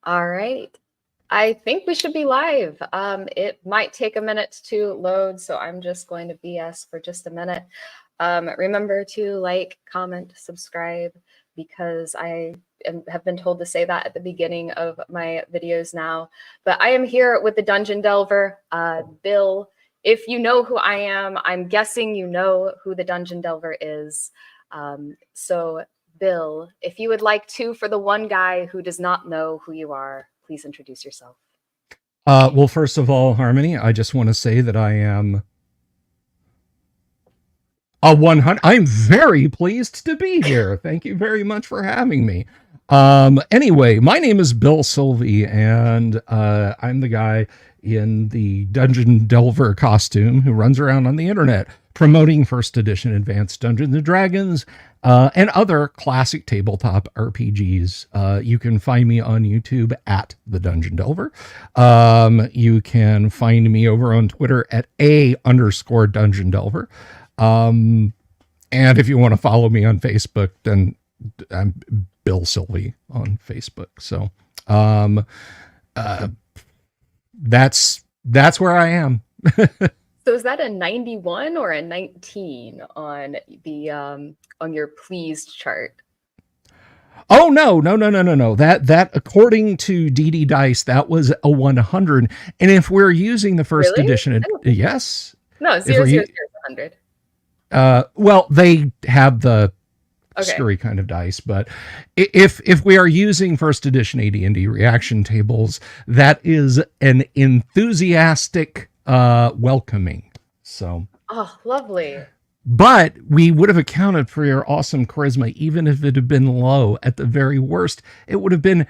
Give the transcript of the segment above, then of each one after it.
All right. I think we should be live. It might take a minute to load, so I'm just going to BS for just a minute. Remember to like, comment, subscribe, because I have been told to say that at the beginning of my videos now. But I am here with the Dungeon Delver, Bill. If you know who I am, I'm guessing you know who the Dungeon Delver is. So Bill, if you would like to, for the one guy who does not know who you are, please introduce yourself. Well, first of all, Harmony, I just want to say that I am a 100. I'm very pleased to be here. Thank you very much for having me. Anyway, my name is Bill Sylvie, and I'm the guy in the Dungeon Delver costume who runs around on the internet promoting first edition Advanced Dungeons and Dragons and other classic tabletop RPGs. You can find me on YouTube at the Dungeon Delver. You can find me over on Twitter at _Dungeon Delver. And if you want to follow me on Facebook, then I'm Bill Sylvie on Facebook. So that's where I am. So is that a 91 or a 19 on the on your pleased chart? Oh no. That according to DD Dice, that was a 100. And if we're using the first edition, yes. No, 0 is 100. Well, they have the screwy kind of dice, but if we are using first edition AD&D reaction tables, that is an enthusiastic welcoming. So lovely. But we would have accounted for your awesome charisma even if it had been low. At the very worst, it would have been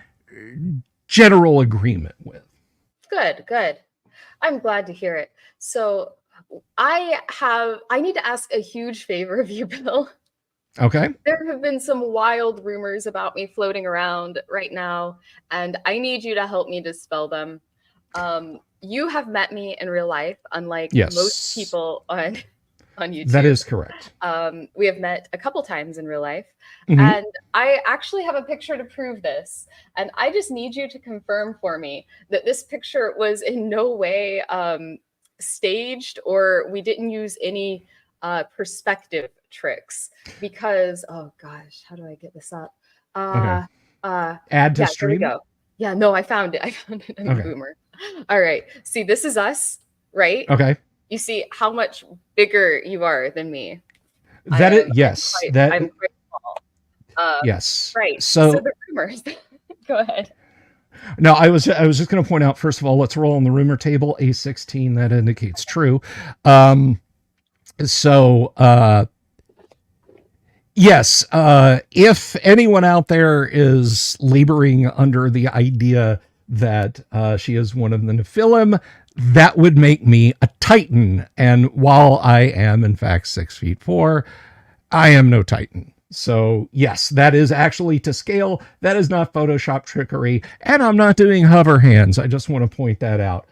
general agreement with. Good. I'm glad to hear it. So I need to ask a huge favor of you, Bill. Okay. There have been some wild rumors about me floating around right now, and I need you to help me dispel them. You have met me in real life, unlike most people on YouTube. That is correct. We have met a couple times in real life, and I actually have a picture to prove this. And I just need you to confirm for me that this picture was in no way staged, or we didn't use any perspective tricks, because oh gosh, how do I get this up? Add to stream. There we go. Yeah, no, I found it in the Boomer. All right, see, this is us, right? Okay. You see how much bigger you are than me. That is, yes, I'm quite small. Yes. Right. So the rumors. Go ahead. No, I was just going to point out, first of all, let's roll on the rumor table. A16, that indicates true. Yes, if anyone out there is laboring under the idea that she is one of the Nephilim, that would make me a Titan. And while I am, in fact, 6'4", I am no Titan. So yes, that is actually to scale. That is not Photoshop trickery, and I'm not doing hover hands. I just want to point that out.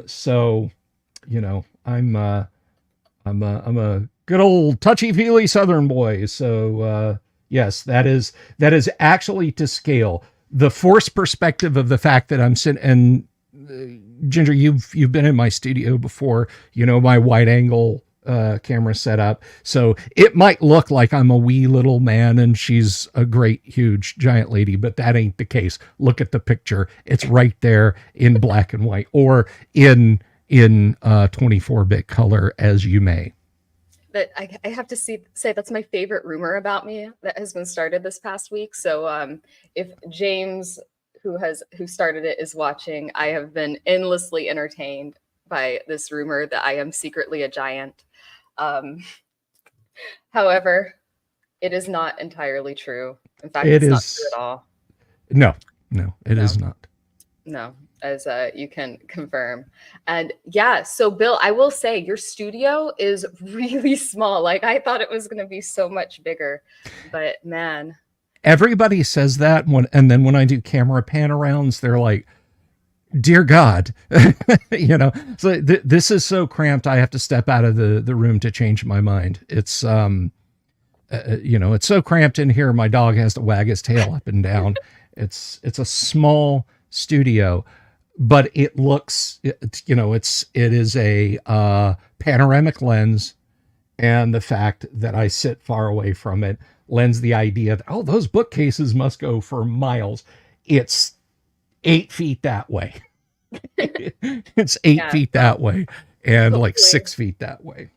So, you know, I'm a good old touchy-feely Southern boy. So yes, that is actually to scale. The force perspective of the fact that I'm sitting, and Ginger, you've been in my studio before. You know my wide angle camera setup, so it might look like I'm a wee little man and she's a great huge giant lady, but that ain't the case. Look at the picture; it's right there in black and white, or in 24-bit color, as you may. But I have to say that's my favorite rumor about me that has been started this past week. So if James, who started it, is watching, I have been endlessly entertained by this rumor that I am secretly a giant. However, it is not entirely true. In fact, it's not true at all. No, it is not. No, as you can confirm. And yeah, so Bill, I will say your studio is really small. Like, I thought it was going to be so much bigger, but man. Everybody says that, and then when I do camera pan-arounds, they're like, dear God, you know, so this is so cramped. I have to step out of the room to change my mind. It's, you know, it's so cramped in here. My dog has to wag his tail up and down. It's a small studio, but it looks, it is a panoramic lens, and the fact that I sit far away from it lends the idea that, oh, those bookcases must go for miles. It's 8 feet that way. It's 8 feet that way, and like 6 feet that way.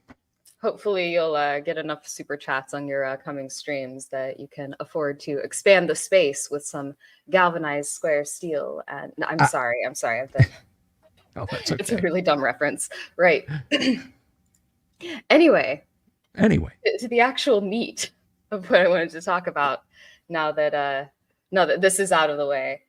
Hopefully you'll get enough super chats on your coming streams that you can afford to expand the space with some galvanized square steel. And no, I'm sorry. I've been. Oh, that's okay. It's a really dumb reference, right? Anyway, to the actual meat of what I wanted to talk about. Now that this is out of the way,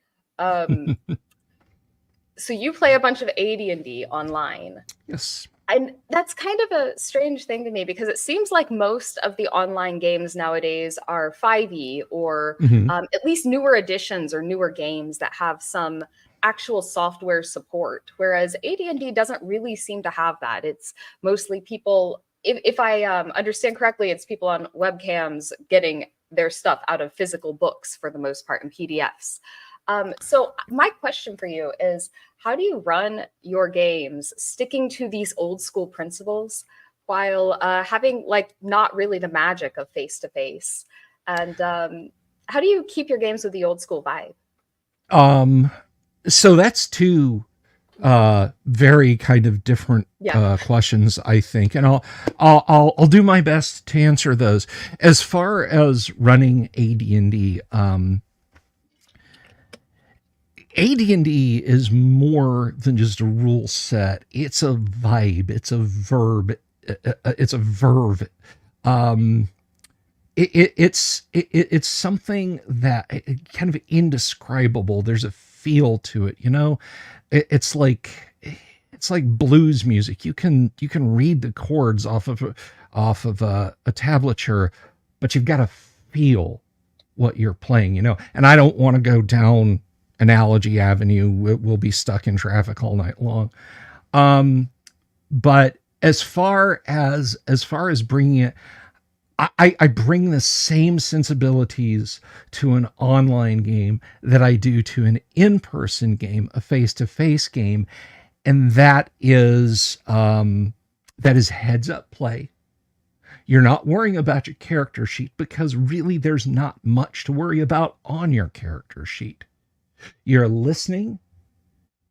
so you play a bunch of AD&D online. Yes. And that's kind of a strange thing to me, because it seems like most of the online games nowadays are 5e or at least newer editions or newer games that have some actual software support, whereas AD&D doesn't really seem to have that. It's mostly people, if I understand correctly, it's people on webcams getting their stuff out of physical books for the most part in PDFs. So my question for you is, how do you run your games sticking to these old school principles while having like not really the magic of face-to-face? And how do you keep your games with the old school vibe? So that's two very kind of different questions, I think, and I'll do my best to answer those. As far as running AD&D, AD&D is more than just a rule set. It's a vibe. It's a verb. It's a verve. It's something that kind of indescribable. There's a feel to it, It's like blues music. You can read the chords off of a tablature, but you've got to feel what you're playing, And I don't want to go down Analogy Avenue. We'll be stuck in traffic all night long. But as far as bringing it, I bring the same sensibilities to an online game that I do to an in-person game, a face-to-face game, and that is heads up play. You're not worrying about your character sheet, because really there's not much to worry about on your character sheet. You're listening.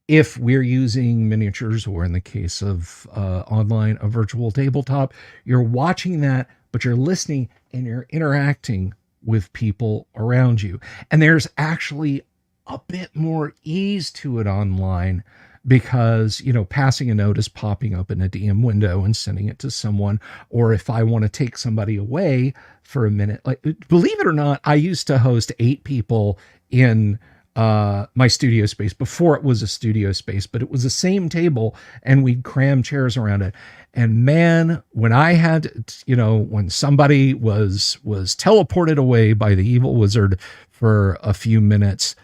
If we're using miniatures, or in the case of online, a virtual tabletop, you're watching that, but you're listening and you're interacting with people around you. And there's actually a bit more ease to it online, because, passing a note is popping up in a DM window and sending it to someone. Or if I want to take somebody away for a minute, like, believe it or not, I used to host 8 people in my studio space before it was a studio space, but it was the same table and we'd cram chairs around it. And man, when I had, when somebody was teleported away by the evil wizard for a few minutes,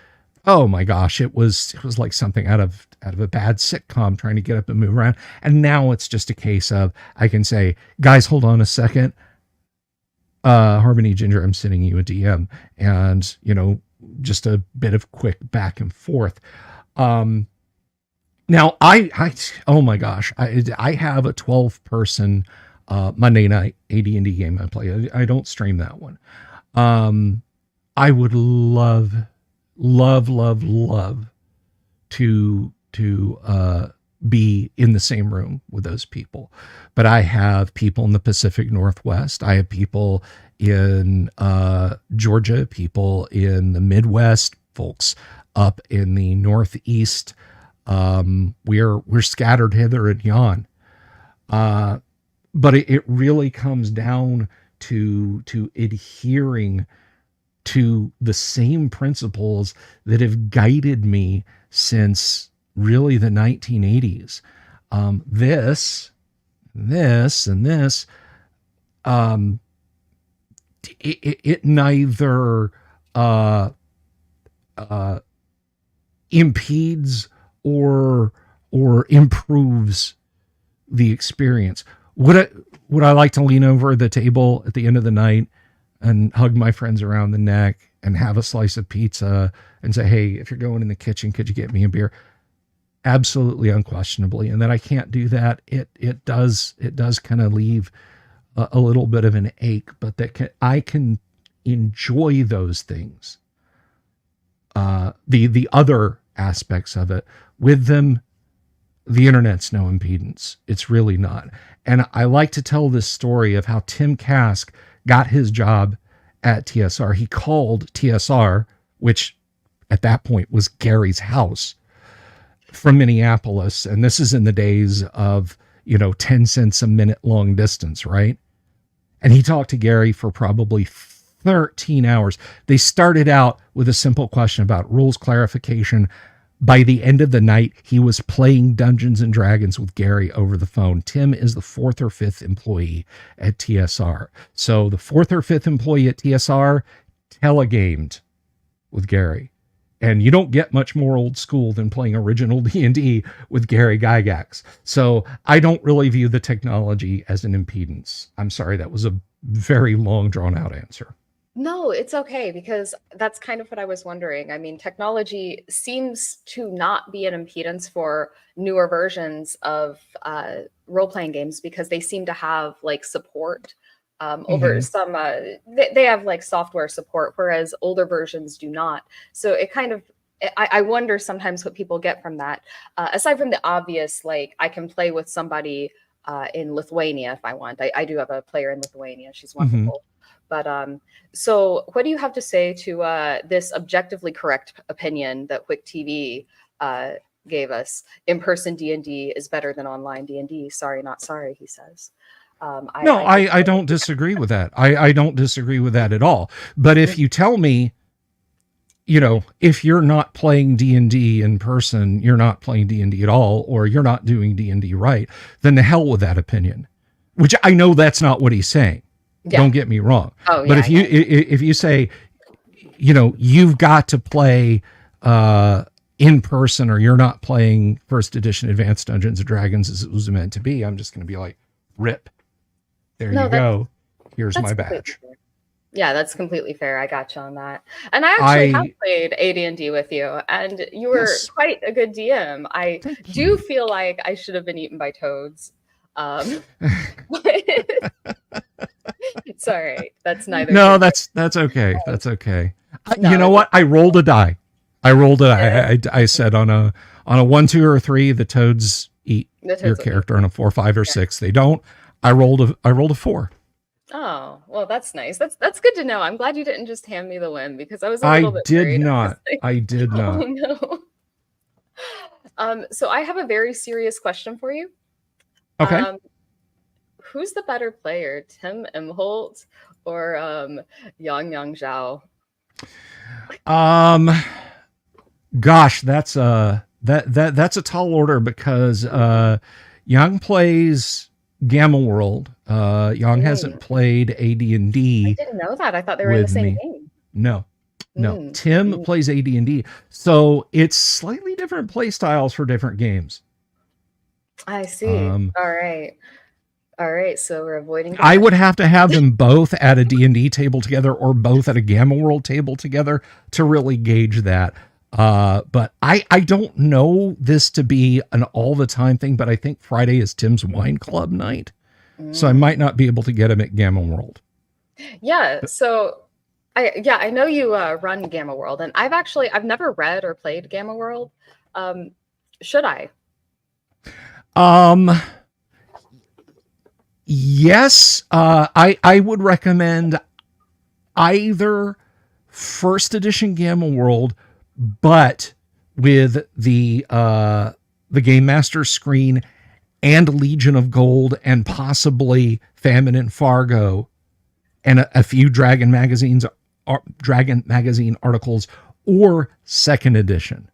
oh my gosh, it was like something out of a bad sitcom, trying to get up and move around. And now it's just a case of, I can say, guys, hold on a second. Harmony Ginger, I'm sending you a DM, and, just a bit of quick back and forth. Now I oh my gosh, I have a 12-person Monday night AD&D game I play. I don't stream that one. I would love to be in the same room with those people, but I have people in the Pacific Northwest. I have people in Georgia, people in the Midwest, folks up in the Northeast. We're scattered hither and yon. But it really comes down to adhering to the same principles that have guided me since really the 1980s. This it neither impedes or improves the experience. Would I like to lean over the table at the end of the night and hug my friends around the neck and have a slice of pizza and say, hey, if you're going in the kitchen, could you get me a beer? Absolutely, unquestionably. And then I can't do that. It does kind of leave a little bit of an ache, but I can enjoy those things. The other aspects of it with them, the internet's no impedance. It's really not. And I like to tell this story of how Tim Kask got his job at TSR. He called TSR, which at that point was Gary's house, from Minneapolis. And this is in the days of, 10 cents a minute long distance, right? And he talked to Gary for probably 13 hours. They started out with a simple question about rules clarification. By the end of the night, he was playing Dungeons and Dragons with Gary over the phone. Tim is the 4th or 5th employee at TSR. So the 4th or 5th employee at TSR telegamed with Gary. And you don't get much more old school than playing original D&D with Gary Gygax. So I don't really view the technology as an impedance. I'm sorry, that was a very long, drawn-out answer. No, it's okay, because that's kind of what I was wondering. I mean, technology seems to not be an impedance for newer versions of role-playing games, because they seem to have like support over some, they have like software support, whereas older versions do not. So it kind of, I wonder sometimes what people get from that. Aside from the obvious, like I can play with somebody in Lithuania if I want. I do have a player in Lithuania. She's wonderful. But so what do you have to say to this objectively correct opinion that Quick TV gave us? In-person D&D is better than online D&D. Sorry, not sorry, he says. I don't disagree with that. I don't disagree with that at all. But if you tell me, if you're not playing D&D in person, you're not playing D&D at all, or you're not doing D&D right, then the hell with that opinion. Which I know that's not what he's saying. Yeah. Don't get me wrong. Oh, but yeah, if you say, you've got to play in person, or you're not playing first edition Advanced Dungeons and Dragons as it was meant to be, I'm just going to be like, rip. There you go. Here's my badge. Yeah, that's completely fair. I got you on that. And I actually have played AD&D with you, and you were quite a good DM. I do feel like I should have been eaten by toads. It's all right. That's neither. No, that's okay. That's okay. You know what? I rolled a die. I said on a 1, 2, or 3, the toads eat your character. On a 4, 5, or 6, they don't. I rolled a 4. Oh, well, that's nice. That's good to know. I'm glad you didn't just hand me the win, because I was a little bit worried. I did not. Oh, no. So I have a very serious question for you. Okay. Who's the better player, Tim Imholt or Yang Zhao? Gosh, that's a tall order, because Yang plays Gamma World. Yang hasn't played AD&D. I didn't know that. I thought they were in the same game. No. Tim plays AD&D. So it's slightly different play styles for different games. I see. All right. So we're avoiding. I would have to have them both at a D&D table together, or both at a Gamma World table together, to really gauge that. But I don't know this to be an all the time thing, but I think Friday is Tim's wine club night. So I might not be able to get him at Gamma World. Yeah. So I know you run Gamma World, and I've never read or played Gamma World. Should I? Yes. I would recommend either first edition Gamma World, but with the Game Master screen and Legion of Gold, and possibly Famine and Fargo, and a few Dragon Magazine articles, or second edition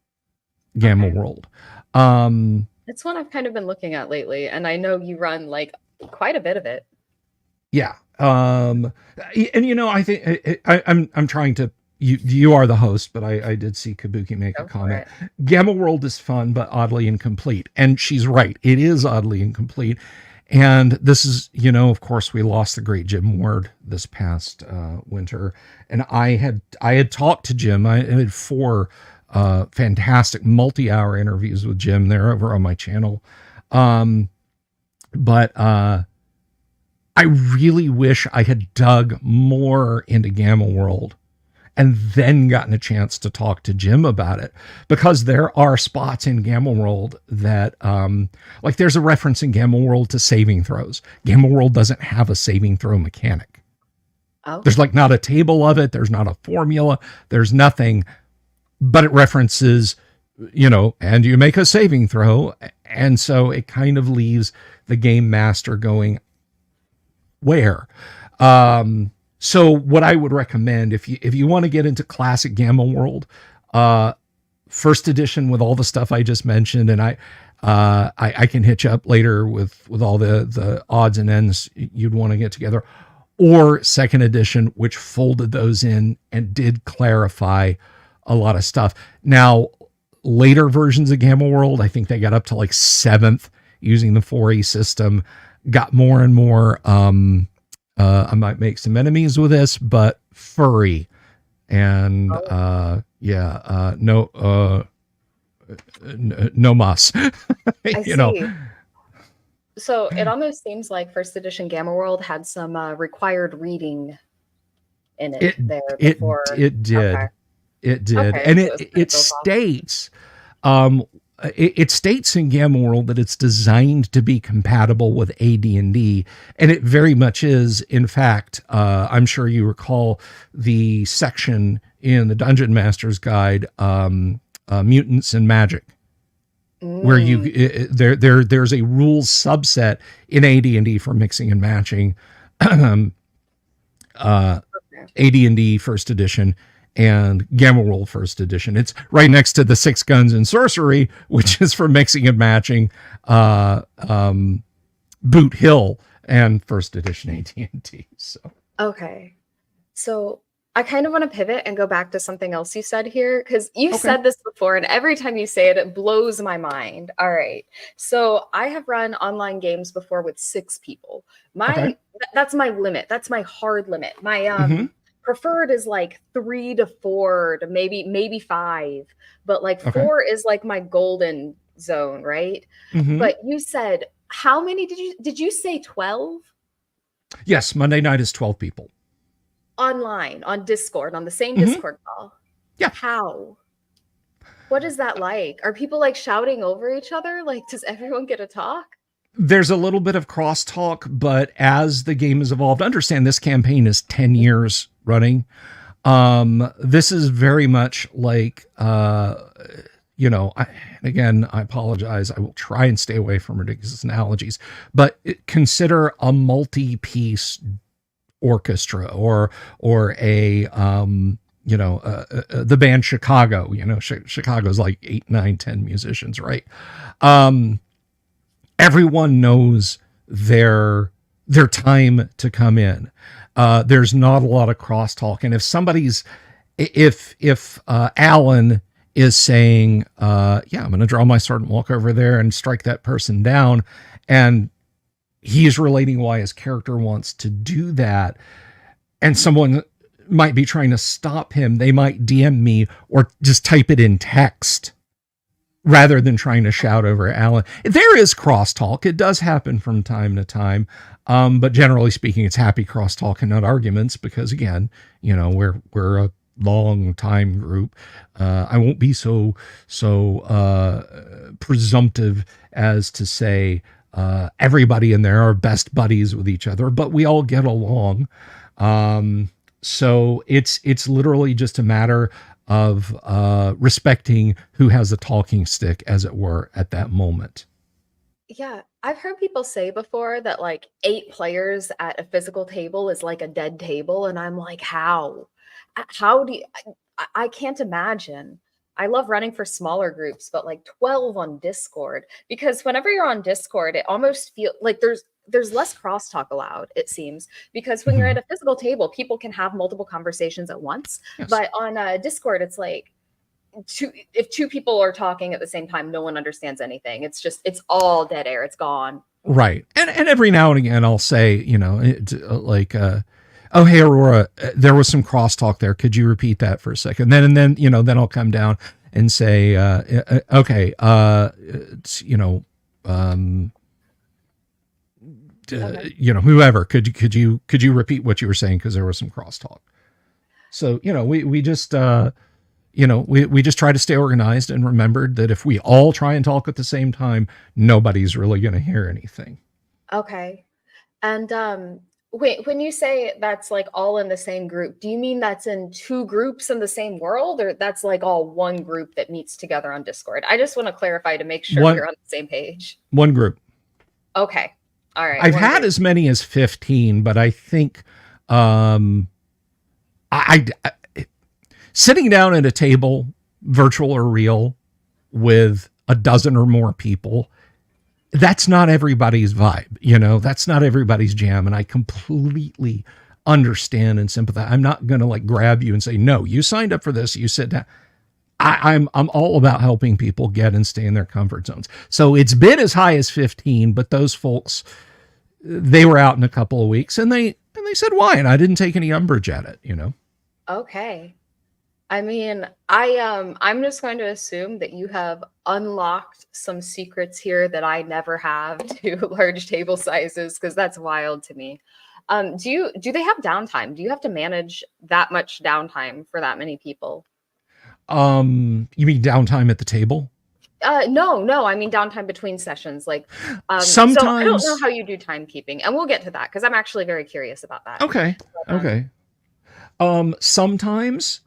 Gamma World. It's one I've kind of been looking at lately, and I know you run like quite a bit of it. Yeah. And I think I'm trying to. You are the host, but I did see Kabuki make a comment. Gamma World is fun, but oddly incomplete. And she's right. It is oddly incomplete. And this is, of course, we lost the great Jim Ward this past winter, and I had talked to Jim. I had 4 fantastic multi-hour interviews with Jim. They're over on my channel, but I really wish I had dug more into Gamma World and then gotten a chance to talk to Jim about it, because there are spots in Gamma World that, like there's a reference in Gamma World to saving throws. Gamma World doesn't have a saving throw mechanic. Oh. There's like not a table of it. There's not a formula. There's nothing, but it references, and you make a saving throw. And so it kind of leaves the game master going, where? So what I would recommend, if you want to get into classic Gamma World, first edition with all the stuff I just mentioned, and I can hitch up later with all the odds and ends you'd want to get together, or second edition, which folded those in and did clarify a lot of stuff. Now, later versions of Gamma World, I think they got up to like 7th using the 4E system, got more and more, I might make some enemies with this, but furry and no muss. I see. So it almost seems like first edition Gamma World had some required reading in it there before. It did. Okay. It did. Okay, And so it states, it states in Gamma World that it's designed to be compatible with AD&D, and it very much is. In fact, I'm sure you recall the section in the Dungeon Master's Guide, Mutants and Magic, where there's a rules subset in AD&D for mixing and matching AD&D first edition and Gamma World first edition. It's right next to the 6 Guns and Sorcery, which is for mixing and matching Boot Hill and first edition AT&T. So okay, so I kind of want to pivot and go back to something else you said here, because you said this before, and every time you say it, it blows my mind. All right, so I have run online games before with 6 people. That's my limit. That's my hard limit. My preferred is like 3 to 4 to maybe 5, but like 4 is like my golden zone, right? But you said, how many did you say 12? Yes, Monday night is 12 people. Online, on Discord, on the same Discord call. Yeah. How? What is that like? Are people like shouting over each other? Like, does everyone get a talk? There's a little bit of crosstalk, but as the game has evolved, understand this campaign is 10 years running. This is very much like, again, I apologize. I will try and stay away from ridiculous analogies, but consider a multi-piece orchestra or a, the band Chicago, Chicago's like 8, 9, 10 musicians, right? Everyone knows their time to come in. There's not a lot of crosstalk. And if Alan is saying, I'm going to draw my sword and walk over there and strike that person down, and he's relating why his character wants to do that, and someone might be trying to stop him, they might DM me or just type it in text rather than trying to shout over Alan. There is crosstalk. It does happen from time to time. But generally speaking, it's happy crosstalk and not arguments, because again, we're a long time group. I won't be so presumptive as to say everybody in there are best buddies with each other, but we all get along. So it's literally just a matter of respecting who has the talking stick, as it were, at that moment. Yeah, I've heard people say before that like 8 players at a physical table is like a dead table, and I'm like, how do you, I can't imagine. I love running for smaller groups, but like 12 on Discord, because whenever you're on Discord, it almost feels like there's less crosstalk allowed, it seems, because when you're at a physical table, people can have multiple conversations at once. Yes. But on Discord, it's like if 2 people are talking at the same time, no one understands anything. It's all dead air. It's gone. Right. And every now and again, I'll say, oh, hey, Aurora, there was some crosstalk there. Could you repeat that for a second? Then I'll come down and say, okay, whoever, could you repeat what you were saying? Cause there was some crosstalk. So, we just, we just try to stay organized and remembered that if we all try and talk at the same time, nobody's really going to hear anything. Okay. And wait, when you say that's like all in the same group, do you mean that's in two groups in the same world, or that's like all one group that meets together on Discord? I just want to clarify to make sure we're on the same page. One group. Okay. All right. I've had as many as 15, but I think I sitting down at a table, virtual or real, with a dozen or more people, that's not everybody's vibe. That's not everybody's jam. And I completely understand and sympathize. I'm not going to like grab you and say, no, you signed up for this. You sit down. I'm all about helping people get and stay in their comfort zones. So it's been as high as 15, but those folks, they were out in a couple of weeks and they said why, and I didn't take any umbrage at it, Okay. I mean, I'm just going to assume that you have unlocked some secrets here that I never have to large table sizes, because that's wild to me. Do they have downtime? Do you have to manage that much downtime for that many people? You mean downtime at the table? No, I mean downtime between sessions. Like sometimes. So I don't know how you do timekeeping, and we'll get to that because I'm actually very curious about that. Okay. Okay. Sometimes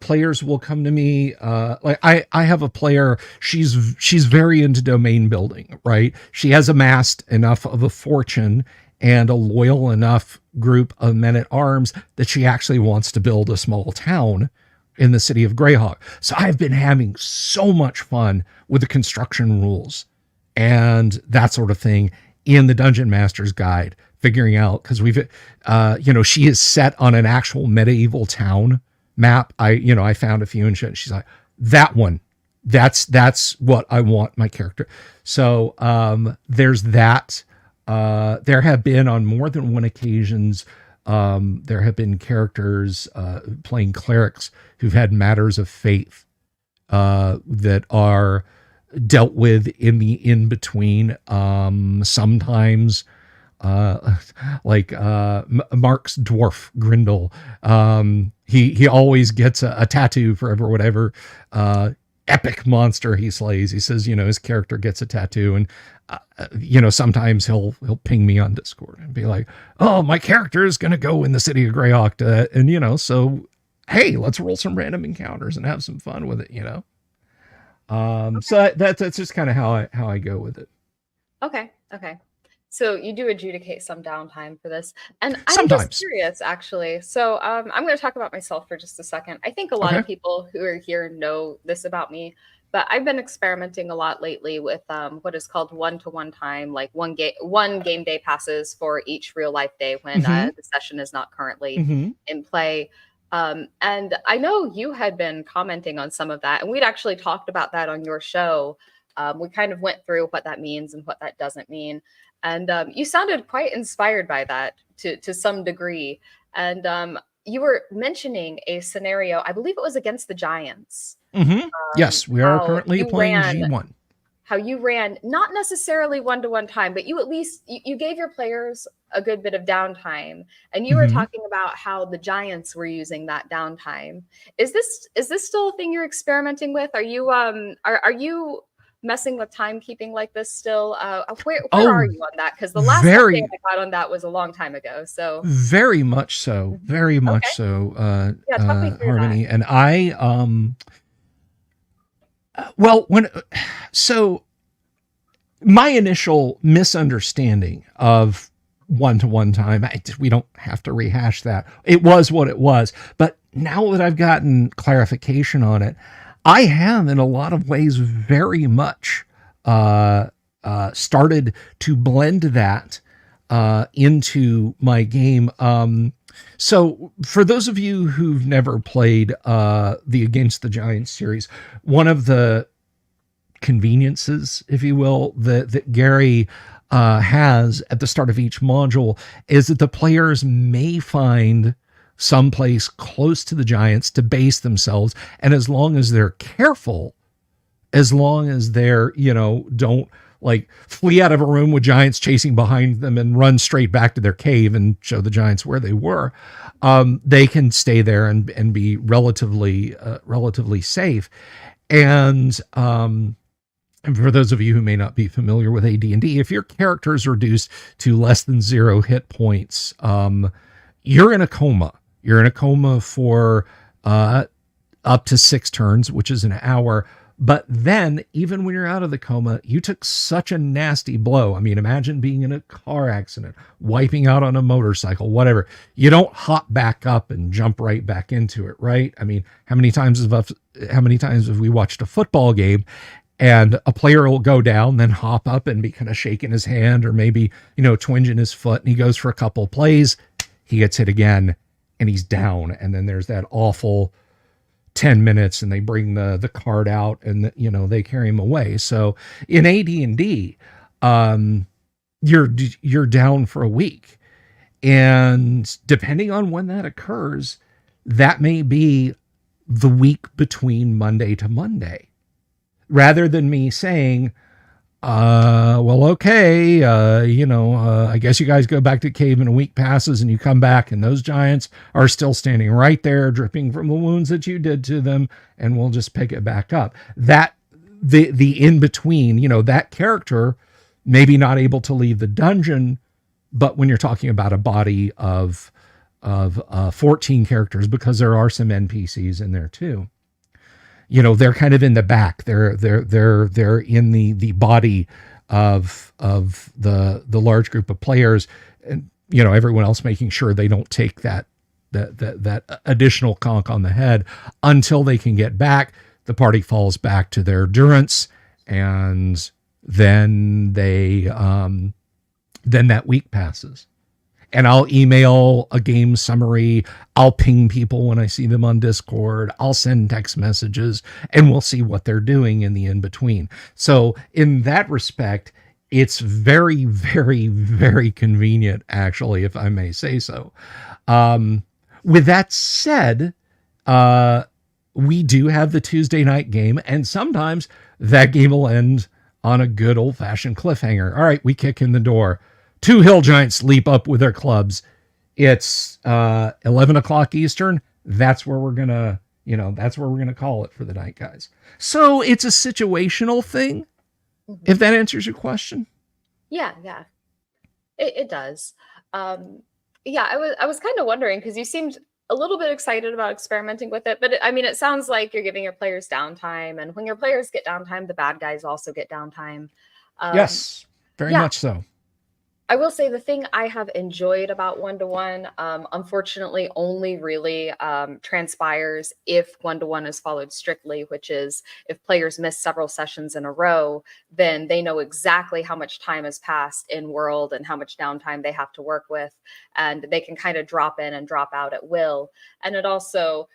players will come to me, like I have a player, she's very into domain building, right? She has amassed enough of a fortune and a loyal enough group of men-at-arms that she actually wants to build a small town in the city of Greyhawk. So I've been having so much fun with the construction rules and that sort of thing in the Dungeon Master's Guide, figuring out, because we've, she is set on an actual medieval town map. I found a few and shit, and she's like, that one, that's what I want my character. So there's that. There have been on more than one occasions, there have been characters playing clerics who've had matters of faith that are dealt with in the in-between. Sometimes Mark's dwarf Grindel, he always gets a tattoo for whatever epic monster he slays. He says, his character gets a tattoo, and sometimes he'll ping me on Discord and be like, oh, my character is gonna go in the city of Greyhawk and so hey, let's roll some random encounters and have some fun with it. Okay. So that's just kind of how I go with it. Okay. So you do adjudicate some downtime for this. And I'm Sometimes. just curious, actually. So I'm going to talk about myself for just a second. I think a lot of people who are here know this about me, but I've been experimenting a lot lately with what is called one-to-one time, like one game day passes for each real life day when the session is not currently in play. And I know you had been commenting on some of that, and we'd actually talked about that on your show. We kind of went through what that means and what that doesn't mean. And you sounded quite inspired by that to some degree. And you were mentioning a scenario, I believe it was against the Giants. Yes, we are currently playing G1. How you ran, not necessarily one-to-one time, but you at least, you gave your players a good bit of downtime. And you were talking about how the Giants were using that downtime. Is this still a thing you're experimenting with? Are you messing with timekeeping like this still? Where are you on that? Because the last update I got on that was a long time ago. So very much so. So. Talk me through Harmony that. and I. So my initial misunderstanding of one-to-one time, we don't have to rehash that. It was what it was. But now that I've gotten clarification on it, I have, in a lot of ways, very much started to blend that into my game. So for those of you who've never played the Against the Giants series, one of the conveniences, if you will, that Gary has at the start of each module is that the players may find someplace close to the giants to base themselves. And as long as they're careful, as long as they're, don't like flee out of a room with giants chasing behind them and run straight back to their cave and show the giants where they were, they can stay there and be relatively safe. And for those of you who may not be familiar with AD&D, if your character is reduced to less than 0 hit points, you're in a coma. You're in a coma for up to 6 turns, which is an hour. But then, even when you're out of the coma, you took such a nasty blow. I mean, imagine being in a car accident, wiping out on a motorcycle, whatever. You don't hop back up and jump right back into it, right? I mean, how many times have we watched a football game and a player will go down, then hop up and be kind of shaking his hand or maybe, twinging his foot, and he goes for a couple of plays, he gets hit again, and he's down. And then there's that awful 10 minutes and they bring the card out and they carry him away. So in AD&D, you're down for a week, and depending on when that occurs, that may be the week between Monday to Monday, rather than me saying, well, okay, I guess you guys go back to the cave and a week passes and you come back and those giants are still standing right there, dripping from the wounds that you did to them, and we'll just pick it back up. That the in between, that character maybe not able to leave the dungeon, but when you're talking about a body of 14 characters, because there are some NPCs in there too, they're kind of in the back. They're in the body of the large group of players, and everyone else making sure they don't take that additional conk on the head until they can get back. The party falls back to their durance, and then then that week passes. And I'll email a game summary. I'll ping people when I see them on Discord. I'll send text messages, and we'll see what they're doing in the in-between. So in that respect, it's very, very, very convenient, actually, if I may say so. With that said, we do have the Tuesday night game, and sometimes that game will end on a good old-fashioned cliffhanger. All right, we kick in the door. 2 hill giants leap up with their clubs. It's 11 o'clock Eastern. That's where we're gonna call it for the night, guys. So it's a situational thing. Mm-hmm. If that answers your question. Yeah, it does. I was kind of wondering, because you seemed a little bit excited about experimenting with it, but it sounds like you're giving your players downtime, and when your players get downtime, the bad guys also get downtime. Yes, very much so. I will say the thing I have enjoyed about 1-to-1, unfortunately, only really transpires if 1-to-1 is followed strictly, which is if players miss several sessions in a row, then they know exactly how much time has passed in world and how much downtime they have to work with, and they can kind of drop in and drop out at will. And it also,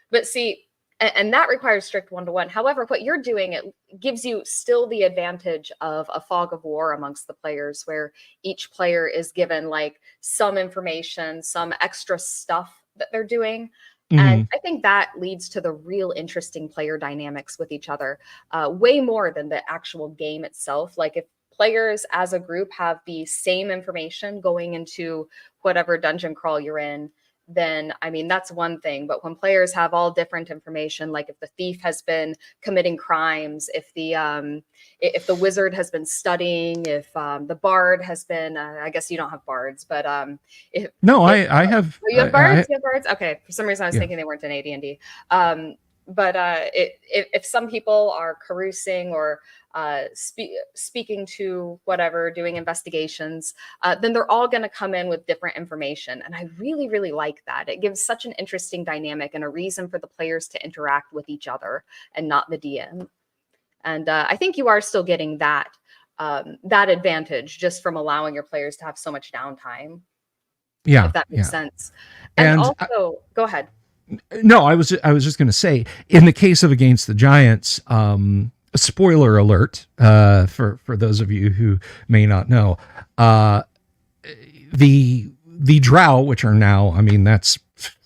and that requires strict 1-to-1. However, what you're doing, it gives you still the advantage of a fog of war amongst the players, where each player is given like some information, some extra stuff that they're doing. Mm-hmm. And I think that leads to the real interesting player dynamics with each other, way more than the actual game itself. Like if players as a group have the same information going into whatever dungeon crawl you're in, then that's one thing. But when players have all different information, like if the thief has been committing crimes, if the wizard has been studying, if the bard has been, I guess you don't have bards, but I have. You have bards. You have bards. Okay, for some reason I was thinking they weren't in AD&D. But if some people are carousing or speaking to whatever, doing investigations, then they're all going to come in with different information. And I really, really like that. It gives such an interesting dynamic and a reason for the players to interact with each other and not the DM. And I think you are still getting that advantage just from allowing your players to have so much downtime. Yeah, if that makes sense. And also, go ahead. No, I was just going to say, in the case of Against the Giants, spoiler alert for those of you who may not know, the drow, which are now, I mean,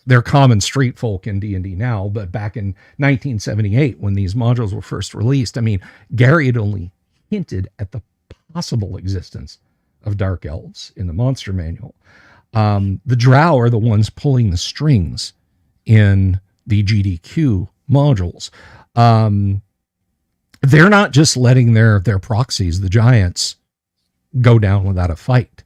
they're common street folk in D&D now, but back in 1978 when these modules were first released, I mean, Gary had only hinted at the possible existence of dark elves in the monster manual. The drow are the ones pulling the strings in the GDQ modules. They're not just letting their proxies, the giants, go down without a fight.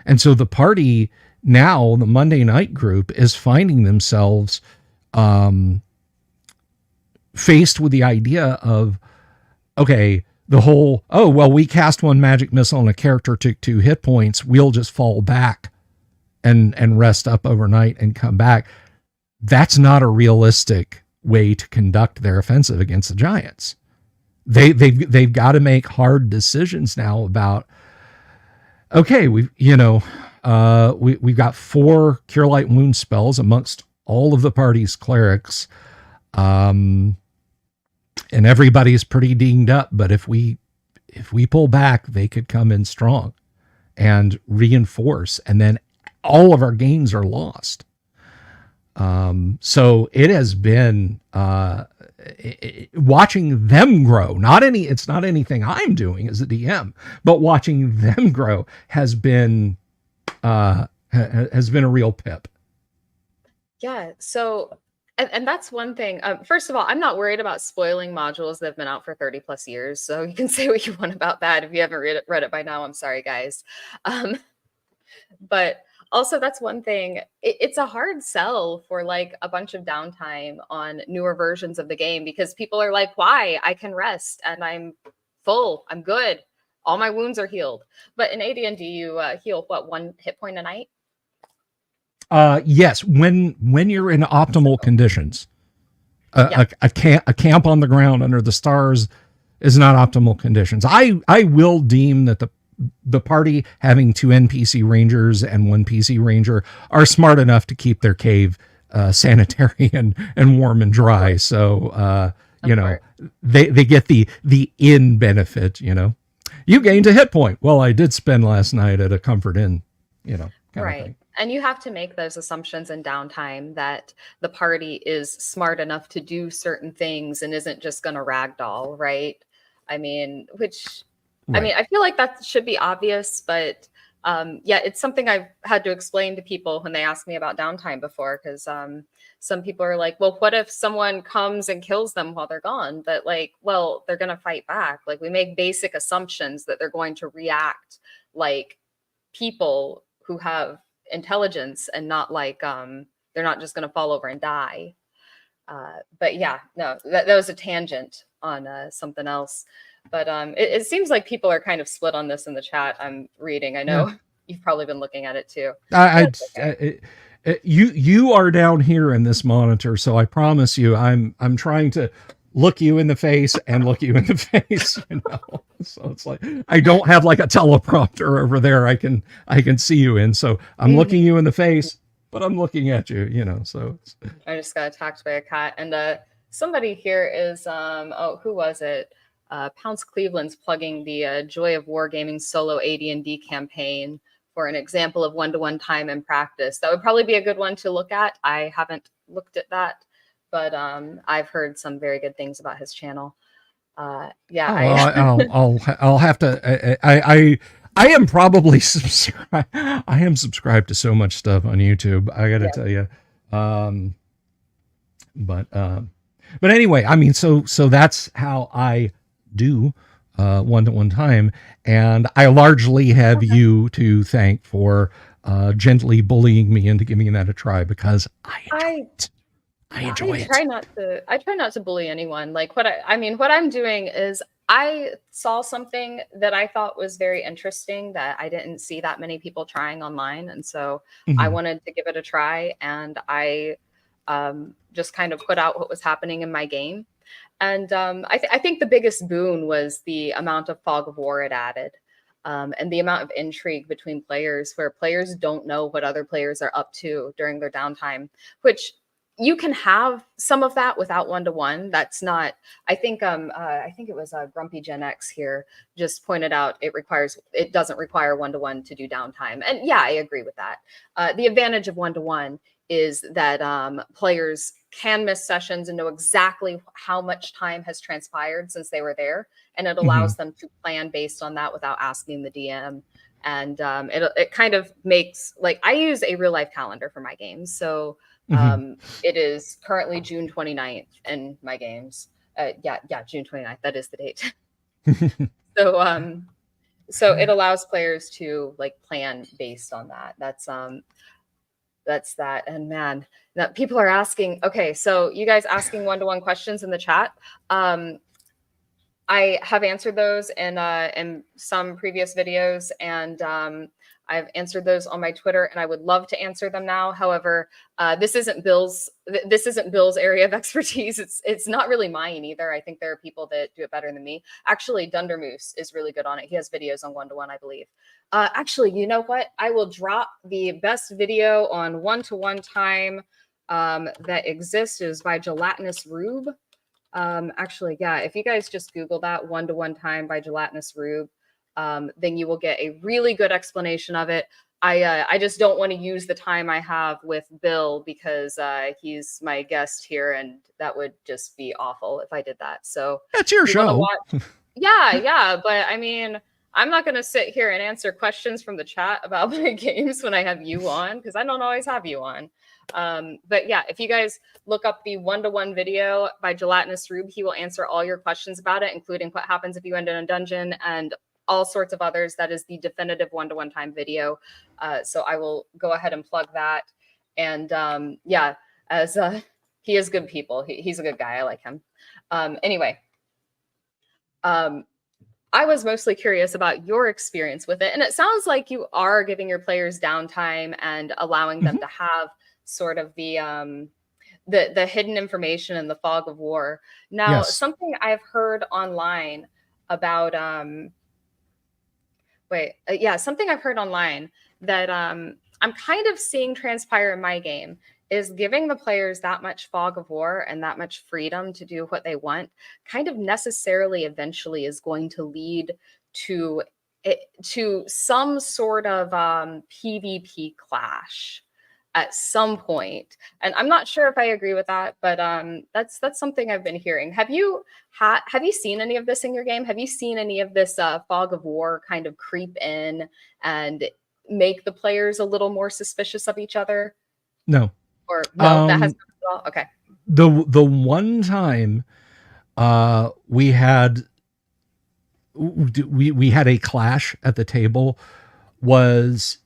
And so the party now, the Monday night group, is finding themselves faced with the idea of, okay, the whole, oh, well, we cast one magic missile on a character, took 2 hit points, we'll just fall back and rest up overnight and come back. That's not a realistic way to conduct their offensive against the giants. They've got to make hard decisions now about, okay, we've got 4 Cure Light Wound spells amongst all of the party's clerics, and everybody's pretty dinged up. But if we pull back, they could come in strong and reinforce, and then all of our gains are lost. So it has been watching them grow. It's not anything I'm doing as a DM, but watching them grow has been a real pip. Yeah. So, and that's one thing. First of all, I'm not worried about spoiling modules that have been out for 30 plus years. So you can say what you want about that. If you haven't read it by now, I'm sorry, guys. But also, that's one thing. It's a hard sell for like a bunch of downtime on newer versions of the game, because people are like, why? I can rest and I'm full. I'm good. All my wounds are healed. But in AD&D, you heal, what, 1 hit point a night? Yes, when you're in optimal conditions. A camp on the ground under the stars is not optimal conditions. I will deem that the party having 2 NPC rangers and 1 PC ranger are smart enough to keep their cave sanitary and warm and dry. So they get the inn benefit. You gained a hit point. Well, I did spend last night at a comfort inn. Right. And you have to make those assumptions in downtime that the party is smart enough to do certain things and isn't just going to ragdoll, right? I mean, I feel like that should be obvious, but it's something I've had to explain to people when they ask me about downtime before, because some people are like, well, what if someone comes and kills them while they're gone? But like, well, they're going to fight back. Like, we make basic assumptions that they're going to react like people who have intelligence and not like they're not just going to fall over and die. But yeah, no, that was a tangent on something else. But it seems like people are kind of split on this in the chat. I'm reading. I know you've probably been looking at it too. You are down here in this monitor, so I promise you, I'm trying to look you in the face and look you in the face. So it's like I don't have like a teleprompter over there. I can see you in. So I'm looking you in the face, but I'm looking at you. So I just got attacked by a cat, and somebody here is who was it? Pounce Cleveland's plugging the Joy of Wargaming solo AD&D campaign for an example of one-to-one time and practice. That would probably be a good one to look at. I haven't looked at that, but I've heard some very good things about his channel. I'll have to. I am probably subscribed. I am subscribed to so much stuff on YouTube. I got to tell you. But anyway, I mean, so that's how I do one-to-one time, and I largely have you to thank for gently bullying me into giving that a try, because I enjoy it. I try not to bully anyone. Like what I'm doing is I saw something that I thought was very interesting that I didn't see that many people trying online, and so I wanted to give it a try, and I just kind of put out what was happening in my game. And I think the biggest boon was the amount of fog of war it added, and the amount of intrigue between players, where players don't know what other players are up to during their downtime, which you can have some of that without one-to-one. That's not, I think it was Grumpy Gen X here just pointed out it doesn't require one-to-one to do downtime. And yeah, I agree with that. The advantage of one-to-one is that players can miss sessions and know exactly how much time has transpired since they were there. And it allows them to plan based on that without asking the DM. And it kind of makes, like, I use a real life calendar for my games. So it is currently June 29th in my games. June 29th. That is the date. So it allows players to like plan based on that. That's that. And man, that people are asking, okay, so you guys asking one-to-one questions in the chat. I have answered those in some previous videos, and I've answered those on my Twitter, and I would love to answer them now. However, this isn't Bill's area of expertise. It's not really mine either. I think there are people that do it better than me. Actually, Dunder Moose is really good on it. He has videos on one-to-one, I believe. Actually, you know what? I will drop the best video on one-to-one time that exists. Is by Gelatinous Rube. Actually, yeah, if you guys just Google that, one-to-one time by Gelatinous Rube, then you will get a really good explanation of it. I just don't want to use the time I have with Bill because he's my guest here, and that would just be awful if I did that. So that's your show. Yeah, but I mean, I'm not going to sit here and answer questions from the chat about my games when I have you on, because I don't always have you on. But yeah, if you guys look up the one-to-one video by Gelatinous Rube, he will answer all your questions about it, including what happens if you end in a dungeon and all sorts of others. That is the definitive one-to-one time video. So I will go ahead and plug that. And yeah, as he is good people. He's a good guy. I like him. Anyway, I was mostly curious about your experience with it. And it sounds like you are giving your players downtime and allowing them to have sort of the hidden information and the fog of war. Now, something I've heard online about something I've heard online that I'm kind of seeing transpire in my game is giving the players that much fog of war and that much freedom to do what they want kind of necessarily eventually is going to lead to some sort of PvP clash at some point. And I'm not sure if I agree with that, but that's something I've been hearing. Have you seen any of this in your game? Have you seen any of this fog of war kind of creep in and make the players a little more suspicious of each other? No. Or no, that has well, okay. The one time we had a clash at the table was,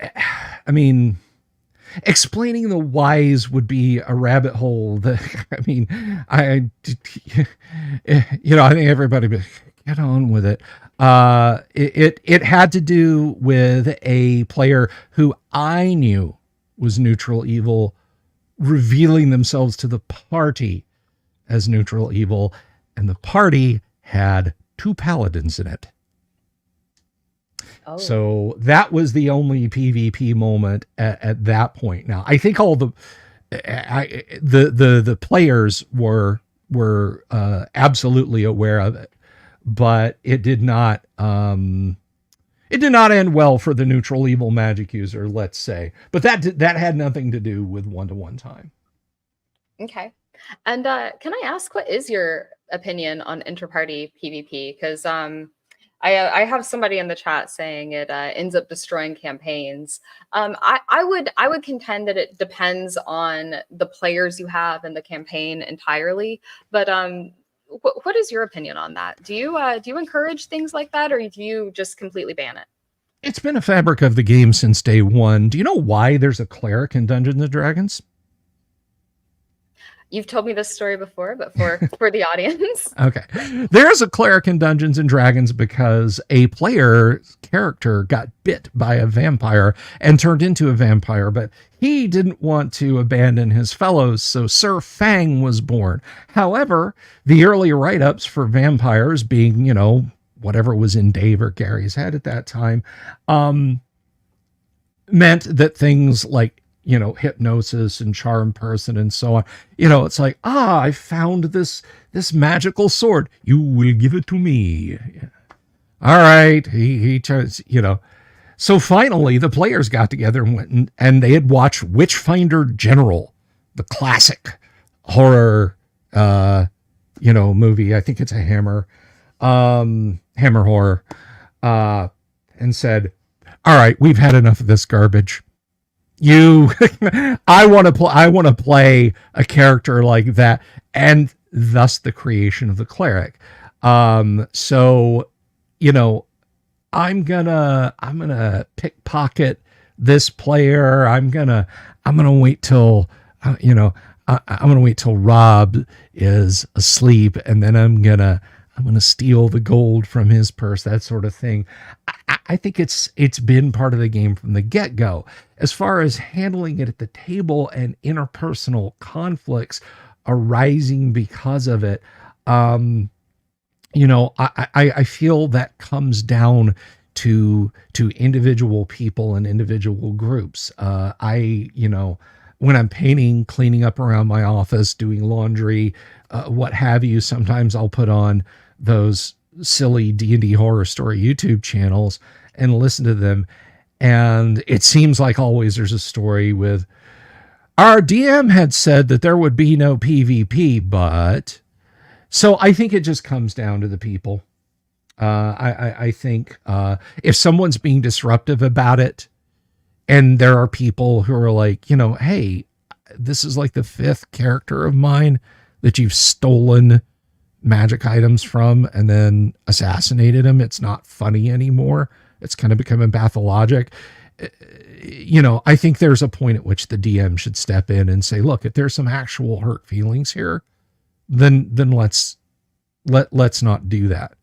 I mean, explaining the whys would be a rabbit hole. I think everybody would get on with it. It had to do with a player who I knew was neutral evil, revealing themselves to the party as neutral evil, and the party had 2 paladins in it. Oh. So that was the only PvP moment at that point. Now, I think all the players were absolutely aware of it, but it did not end well for the neutral evil magic user, let's say. But that had nothing to do with one-to-one time. Okay. And can I ask, what is your opinion on inter-party PvP? Because I have somebody in the chat saying it ends up destroying campaigns. I would contend that it depends on the players you have in the campaign entirely. But what is your opinion on that? Do you encourage things like that, or do you just completely ban it? It's been a fabric of the game since day one. Do you know why there's a cleric in Dungeons and Dragons? You've told me this story before, but for the audience. Okay. There's a cleric in Dungeons and Dragons because a player's character got bit by a vampire and turned into a vampire, but he didn't want to abandon his fellows, so Sir Fang was born. However, the early write-ups for vampires being, whatever was in Dave or Gary's head at that time, meant that things like hypnosis and charm person and so on. It's like, I found this magical sword. You will give it to me. All right. He tries, So finally, the players got together and went and they had watched Witchfinder General, the classic horror, movie. I think it's a Hammer horror, and said, "All right, we've had enough of this garbage. I want to play a character like that," and thus the creation of the cleric. So, I'm gonna pickpocket this player. I'm gonna wait till I'm gonna wait till Rob is asleep, and then I'm gonna steal the gold from his purse, that sort of thing. I think it's been part of the game from the get-go. As far as handling it at the table and interpersonal conflicts arising because of it, I feel that comes down to individual people and individual groups. When I'm painting, cleaning up around my office, doing laundry, what have you, sometimes I'll put on those silly D&D horror story YouTube channels and listen to them. And it seems like always there's a story with, our DM had said that there would be no PvP, but... So I think it just comes down to the people. I think if someone's being disruptive about it, and there are people who are like, hey, this is like the 5th character of mine that you've stolen magic items from and then assassinated him. It's not funny anymore. It's kind of becoming pathologic. I think there's a point at which the DM should step in and say, look, if there's some actual hurt feelings here, then let's not do that.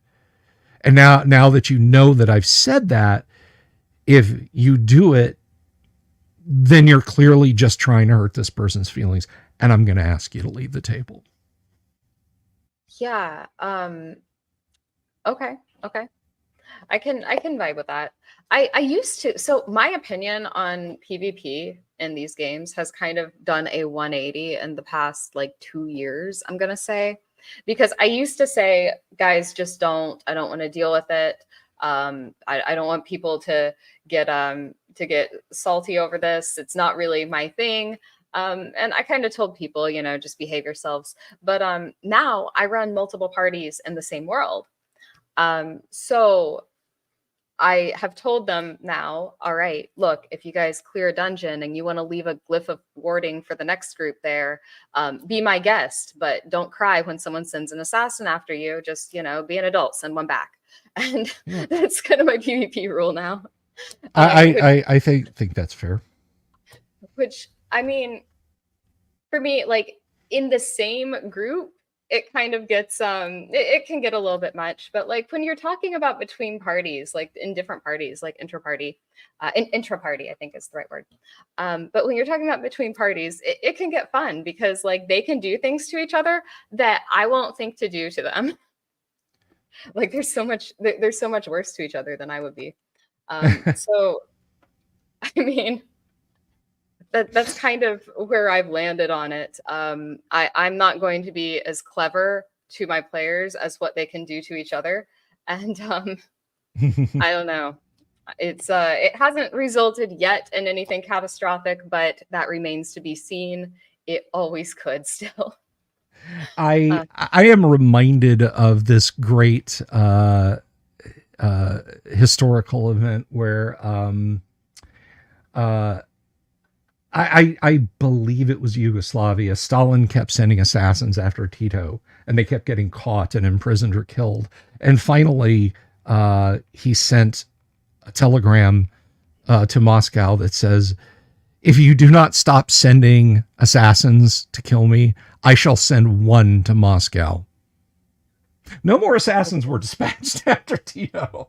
And now that you know that I've said that, if you do it, then you're clearly just trying to hurt this person's feelings, and I'm going to ask you to leave the table. Yeah. Okay. I can vibe with that. I used to, so my opinion on PvP in these games has kind of done a 180 in the past like 2 years, I'm going to say, because I used to say, guys, just I don't want to deal with it. I don't want people to get salty over this. It's not really my thing. And I kind of told people, just behave yourselves. But now I run multiple parties in the same world. So I have told them now, all right, look, if you guys clear a dungeon and you want to leave a glyph of warding for the next group there, be my guest, but don't cry when someone sends an assassin after you. Just, be an adult, send one back. And that's kind of my PvP rule now. I think that's fair. Which, I mean, for me, like in the same group, it kind of gets it can get a little bit much, but like when you're talking about between parties, like in different parties, like intra-party, intra-party, I think is the right word. But when you're talking about between parties, it can get fun because like they can do things to each other that I won't think to do to them. Like there's so much worse to each other than I would be. So I mean, that's kind of where I've landed on it. I'm not going to be as clever to my players as what they can do to each other. And I don't know. It hasn't resulted yet in anything catastrophic, but that remains to be seen. It always could still. I am reminded of this great historical event where I believe it was Yugoslavia. Stalin kept sending assassins after Tito, and they kept getting caught and imprisoned or killed. And finally, he sent a telegram to Moscow that says, if you do not stop sending assassins to kill me, I shall send one to Moscow. No more assassins were dispatched after Tito.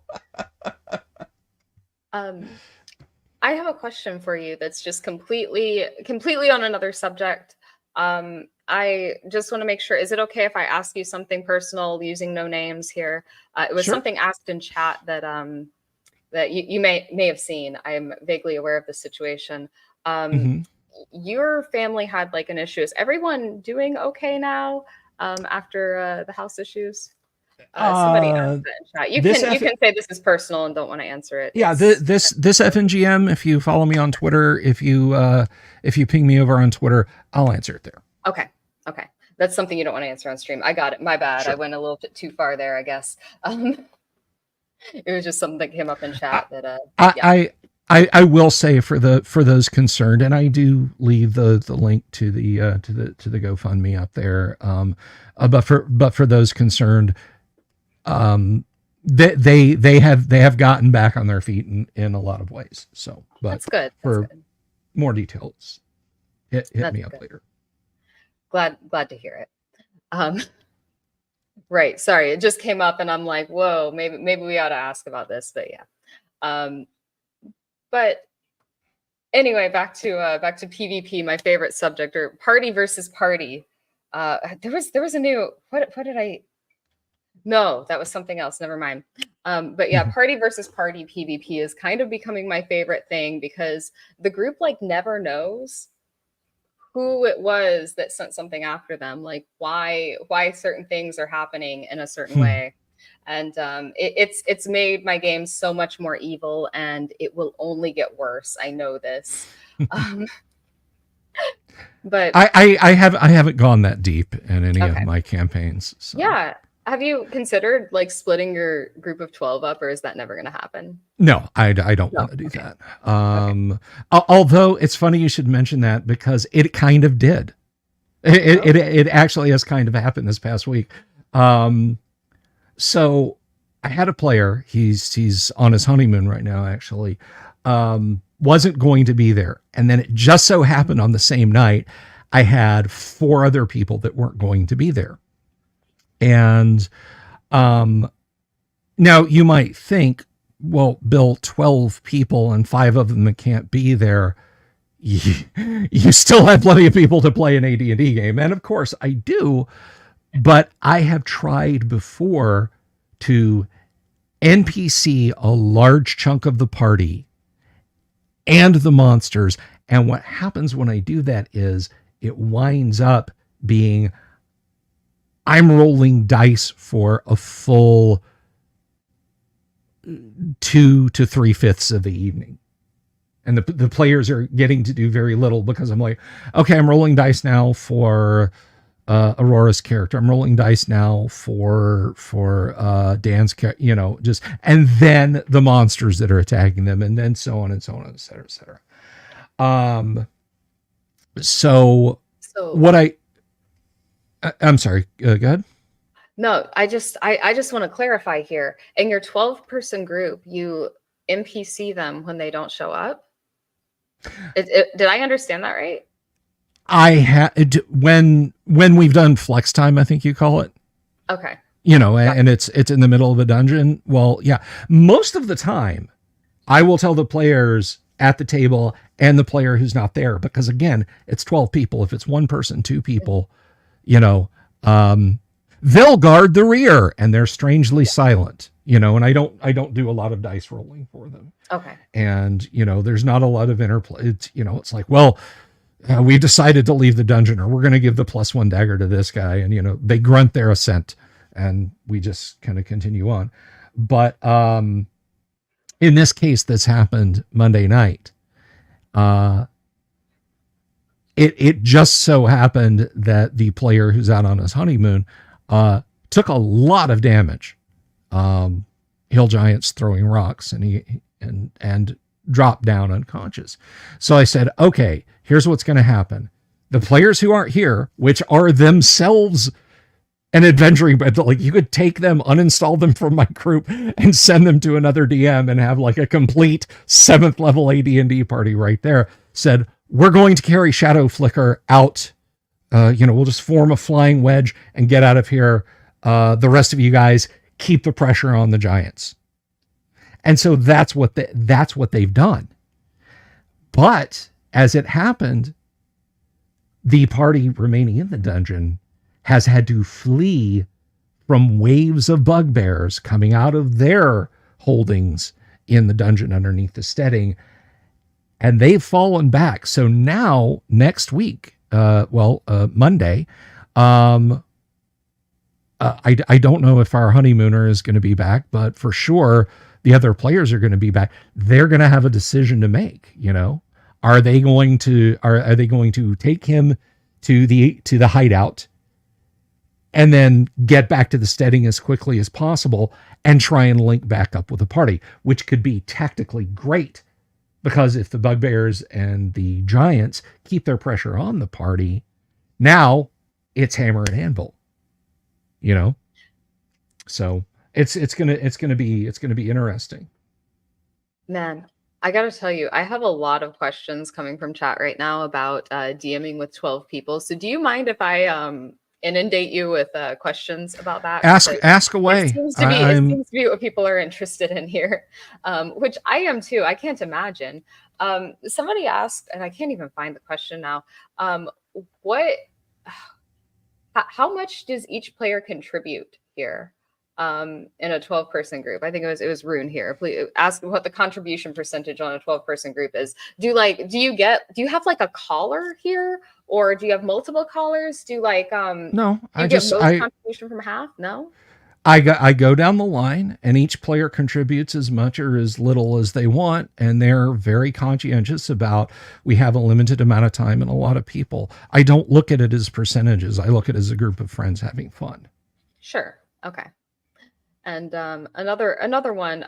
I have a question for you that's just completely on another subject. I just want to make sure, is it okay if I ask you something personal using no names here? It was something asked in chat that that you may have seen. I am vaguely aware of the situation. your family had like an issue. Is everyone doing okay now after the house issues? Somebody asked that in chat. You can say this is personal and don't want to answer it. Yeah, this FNGM. If you follow me on Twitter, if you ping me over on Twitter, I'll answer it there. Okay. That's something you don't want to answer on stream. I got it. My bad. Sure. I went a little bit too far there, I guess. It was just something that came up in chat that I will say for those concerned, and I do leave the link to the GoFundMe up there. But for those concerned, they have gotten back on their feet in a lot of ways. So, but that's good. More details, hit me up later. Glad to hear it. Right. Sorry, it just came up, and I'm like, whoa, maybe we ought to ask about this. But yeah. But anyway, back to PvP, my favorite subject, or party versus party. There was a new what did I? No, that was something else. Never mind. But yeah, party versus party PvP is kind of becoming my favorite thing because the group like never knows who it was that sent something after them, like why certain things are happening in a certain way. And it's made my game so much more evil, and it will only get worse. I know this. But I haven't gone that deep in any of my campaigns. So. Yeah. Have you considered like splitting your group of 12 up, or is that never going to happen? No, I don't want to do that. Although it's funny you should mention that because it kind of did. It actually has kind of happened this past week. So I had a player, he's on his honeymoon right now, actually, wasn't going to be there. And then it just so happened on the same night, I had 4 other people that weren't going to be there. And now you might think, well, Bill, 12 people and 5 of them that can't be there, you still have plenty of people to play an AD&D game. And of course I do, but I have tried before to NPC a large chunk of the party and the monsters. And what happens when I do that is it winds up being, I'm rolling dice for a full 2 to 3/5 of the evening. And the players are getting to do very little because I'm like, okay, I'm rolling dice now for Aurora's character. I'm rolling dice now for Dan's character, just, and then the monsters that are attacking them, and then so on and so on, et cetera, et cetera. So what I'm sorry, go ahead. No, I just want to clarify here. In your 12-person group, you NPC them when they don't show up. Did I understand that right? I had when we've done flex time, I think you call it. Okay. And it's in the middle of a dungeon. Well, yeah, most of the time I will tell the players at the table and the player who's not there, because again, it's 12 people. If it's one person, 2 people, they'll guard the rear and they're strangely silent, and I don't do a lot of dice rolling for them. Okay. And, there's not a lot of interplay. It's like, well, we've decided to leave the dungeon, or we're going to give the +1 dagger to this guy. And, they grunt their assent and we just kind of continue on. But, in this case, this happened Monday night. It just so happened that the player who's out on his honeymoon, took a lot of damage. Hill giants throwing rocks, and he dropped down unconscious. So I said, okay, here's what's going to happen. The players who aren't here, which are themselves an adventuring, but like you could take them, uninstall them from my group and send them to another DM and have like a complete 7th level AD&D party right there. Said, we're going to carry Shadow Flicker out. We'll just form a flying wedge and get out of here. The rest of you guys keep the pressure on the giants. And so that's what they've done. But as it happened, the party remaining in the dungeon has had to flee from waves of bugbears coming out of their holdings in the dungeon underneath the steading. and they've fallen back. So now next week, Monday, I don't know if our honeymooner is going to be back, but for sure the other players are going to be back. They're going to have a decision to make. Are they going to take him to the hideout and then get back to the steading as quickly as possible and try and link back up with the party, which could be tactically great, because if the bugbears and the giants keep their pressure on the party, now it's hammer and anvil, so it's gonna be interesting. Man, I gotta tell you, I have a lot of questions coming from chat right now about DMing with 12 people. So do you mind if I inundate you with questions about that? Ask away. It seems to be what people are interested in here, which I am too. I can't imagine. Somebody asked, and I can't even find the question now. How much does each player contribute here in a 12-person group? I think it was Rune here. Please ask what the contribution percentage on a 12-person group is. Do you have like a caller here, or do you have multiple callers? No, contribution from half? No. I go down the line, and each player contributes as much or as little as they want, and they're very conscientious about, we have a limited amount of time and a lot of people. I don't look at it as percentages. I look at it as a group of friends having fun. Sure. Okay. And another one,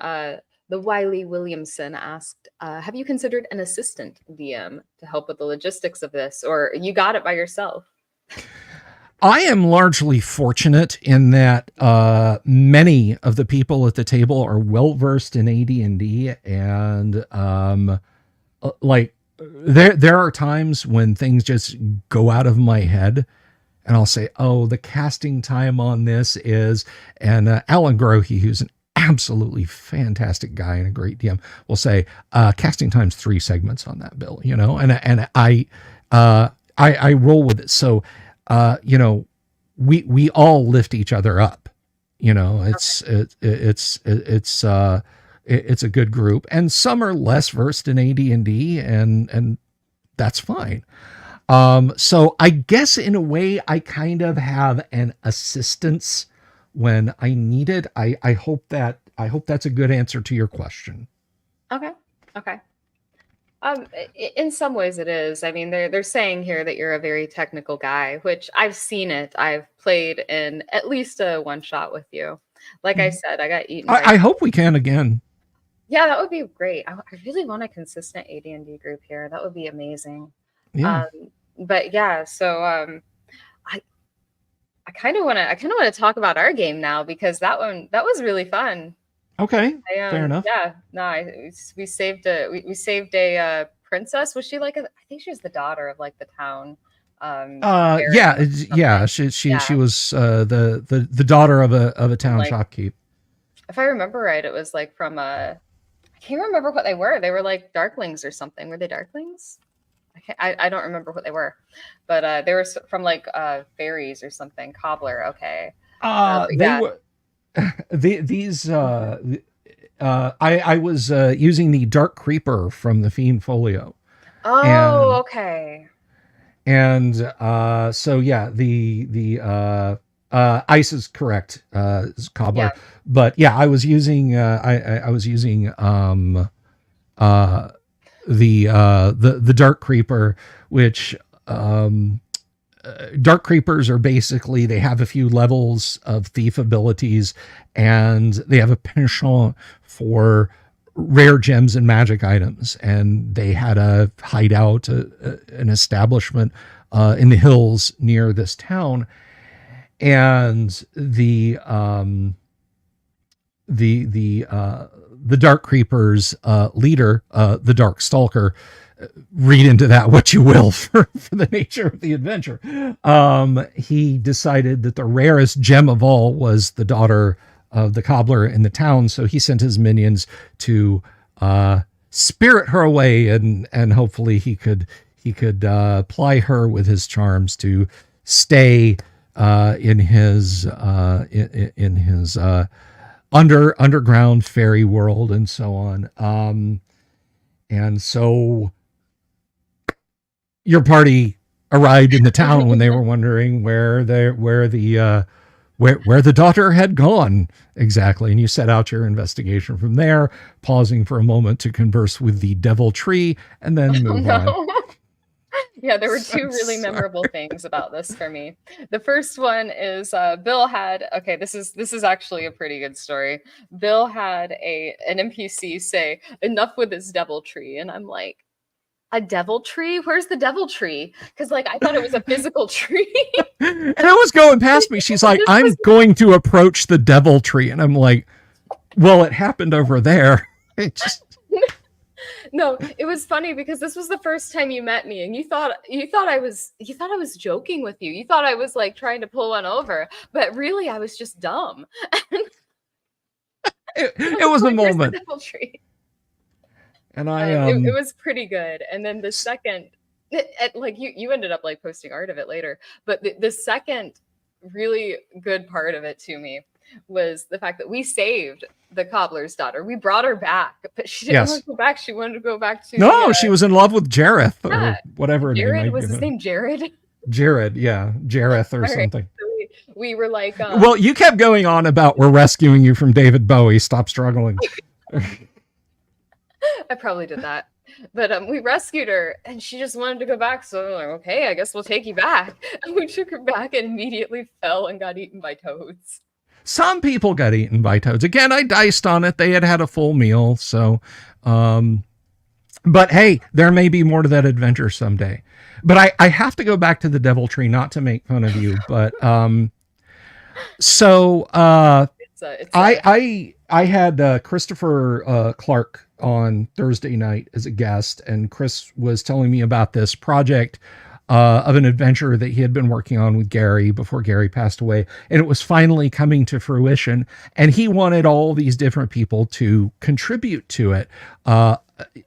the Wiley Williamson asked, have you considered an assistant DM to help with the logistics of this, or you got it by yourself? I am largely fortunate in that many of the people at the table are well versed in AD&D, and there are times when things just go out of my head, and I'll say, "Oh, the casting time on this is," and Alan Grohe, who's an absolutely fantastic guy and a great DM, will say, "Casting time's 3 segments on that bill," and I roll with it. So. We all lift each other up, it's a good group, and some are less versed in AD&D, and that's fine. So I guess in a way I kind of have an assistance when I need it. I hope that's a good answer to your question. Okay. In some ways it is. I mean, they're saying here that you're a very technical guy, which I've seen it. I've played in at least a one shot with you. Like I said, I got eaten. I hope we can again. Yeah, that would be great. I really want a consistent AD&D group here. That would be amazing. Yeah. But yeah, so I kind of want to talk about our game now, because that was really fun. Okay, fair enough. Yeah, no, we saved a princess. Was she I think she was the daughter of the town. She was the daughter of a town shopkeep. If I remember right, it was from I can't remember what they were. They were darklings or something. Were they darklings? I don't remember what they were, but they were from fairies or something. Cobbler. Okay. They were. I was using the Dark Creeper from the Fiend Folio. Oh, okay. And so yeah, the Ice is correct, Cobbler. Yeah. But yeah, I was using the Dark Creeper, which Dark Creepers are basically, they have a few levels of thief abilities, and they have a penchant for rare gems and magic items. And they had a hideout, an establishment in the hills near this town. And the Dark Creepers leader, the Dark Stalker, read into that what you will for the nature of the adventure. He decided that the rarest gem of all was the daughter of the cobbler in the town, so he sent his minions to spirit her away, and hopefully he could ply her with his charms to stay in his underground fairy world and so on. And so your party arrived in the town when they were wondering where the daughter had gone exactly, and you set out your investigation from there, pausing for a moment to converse with the devil tree, and then move on. Yeah, there were two really memorable things about this for me. The first one is Bill had, okay, this is actually a pretty good story. Bill had an NPC say, "Enough with this devil tree," and I'm like, a devil tree? Where's the devil tree? Because like I thought it was a physical tree. And it was going past me. She's like, "I'm going to approach the devil tree," and I'm like, "Well, it happened over there." It just... No, it was funny because this was the first time you met me, and you thought I was joking with you. You thought I was like trying to pull one over, but really I was just dumb. it was a moment. Devil tree? And I it was pretty good. And then the second, like you ended up like posting art of it later, but the second really good part of it to me was the fact that we saved the cobbler's daughter. We brought her back, but she didn't want to go back. She wanted to go back to she was in love with Jareth or whatever. Jared was his name. Jared. Jared, yeah, Jareth or something. So we were like, well, you kept going on about we're rescuing you from David Bowie. Stop struggling. I probably did that. But we rescued her and she just wanted to go back. So we're like, okay, I guess we'll take you back. And we took her back and immediately fell and got eaten by toads. Some people got eaten by toads. Again, I diced on it. They had a full meal. So, but hey, there may be more to that adventure someday. But I have to go back to the devil tree, not to make fun of you, but I had Christopher Clark on Thursday night as a guest, and Chris was telling me about this project of an adventure that he had been working on with Gary before Gary passed away, and it was finally coming to fruition, and he wanted all these different people to contribute to it. An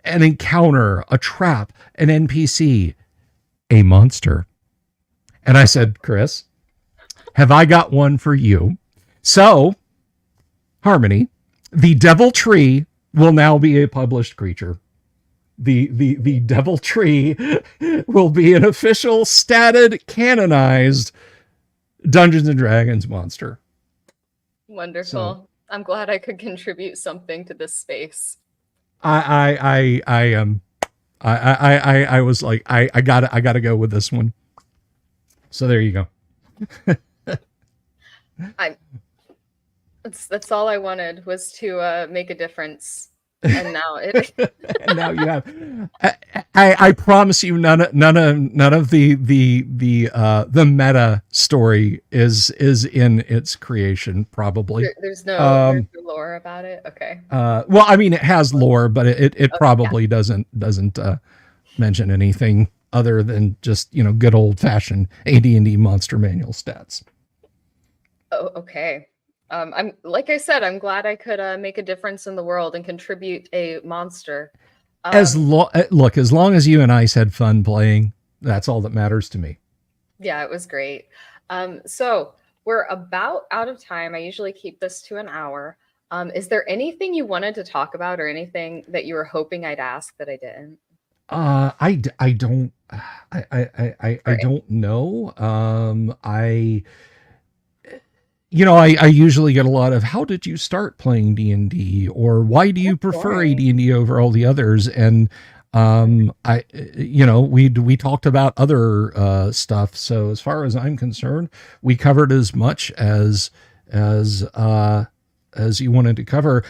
encounter, a trap, an NPC, a monster. And I said, Chris, have I got one for you? So, Harmony, the devil tree will now be a published creature. The devil tree will be an official, statted, canonized Dungeons and Dragons monster. Wonderful. So, I'm glad I could contribute something to this space. I was like, I gotta go with this one. So there you go. That's all I wanted, was to make a difference. And now it. And now you have. I promise you, none of the meta story is in its creation. Probably there's no lore about it. Okay. Well, I mean, it has lore, but it probably doesn't mention anything other than just good old fashioned AD&D monster manual stats. Oh, okay. I'm like I said, I'm glad I could make a difference in the world and contribute a monster. As long as you and I had fun playing, that's all that matters to me. Yeah, it was great. So we're about out of time. I usually keep this to an hour. Is there anything you wanted to talk about, or anything that you were hoping I'd ask that I didn't? I don't know. I usually get a lot of, how did you start playing D&D, or why do you prefer AD&D over all the others? And we talked about other stuff. So as far as I'm concerned, we covered as much as you wanted to cover.